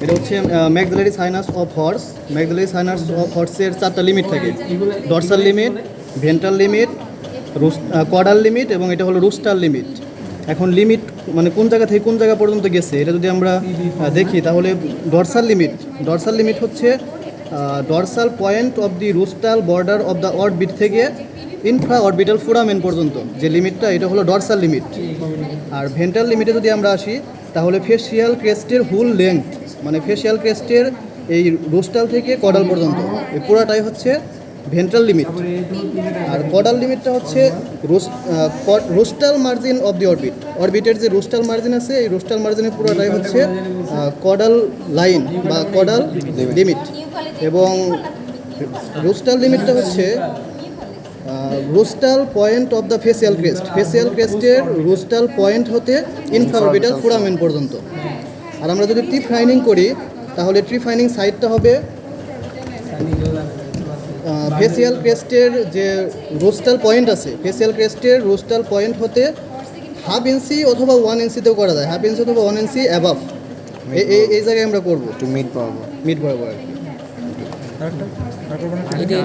এটা হচ্ছে maxillary sinus of horse. Maxillary sinus of হর্সের 4টা লিমিট থাকে, dorsal limit, ventral limit, caudal limit এবং এটা হলো রুস্টাল লিমিট। এখন লিমিট মানে কোন জায়গা থেকে কোন জায়গা পর্যন্ত গেছে এটা যদি আমরা দেখি তাহলে ডরসাল লিমিট হচ্ছে dorsal point of the rostral border of the orbit থেকে ইনফ্রা অরবিটাল ফোরামেন পর্যন্ত যে লিমিটটা এটা হলো ডরসাল লিমিট। আর ভেন্ট্রাল লিমিটে যদি আমরা আসি তাহলে ফেসিয়াল ক্রেস্টের হুল লেংথ মানে ফেসিয়াল ক্রেস্টের এই রুস্টাল থেকে কডাল পর্যন্ত এই পুরাটাই হচ্ছে ভেন্ট্রাল লিমিট। আর কডাল লিমিটটা হচ্ছে রুস্টাল মার্জিন অফ দি অরবিটের যে রুস্টাল মার্জিন আছে এই রুস্টাল মার্জিনের পুরোটাই হচ্ছে কডাল লাইন বা কডাল লিমিট। এবং রুস্টাল লিমিটটা হচ্ছে rostral point of the facial ক্রেস্টের রুস্টাল পয়েন্ট হতে ইনফ্রাঅরবিটাল ফোরামেন পর্যন্ত। আর আমরা যদি ট্রি ফাইনিং করি তাহলে ট্রি ফাইনিং সাইডটা হবে ফেসিয়াল ক্রেস্টের যে রোস্টাল পয়েন্ট আছে ফেসিয়াল ক্রেস্টের রোস্টাল পয়েন্ট হতে 1/2 ইঞ্চি অথবা 1 ইঞ্চিতেও করা যায়, 1/2 ইঞ্চি অথবা 1 ইঞ্চি অ্যাবাভ এই জায়গায় আমরা করবো মিড পাবো মিড বরাবর আর কি।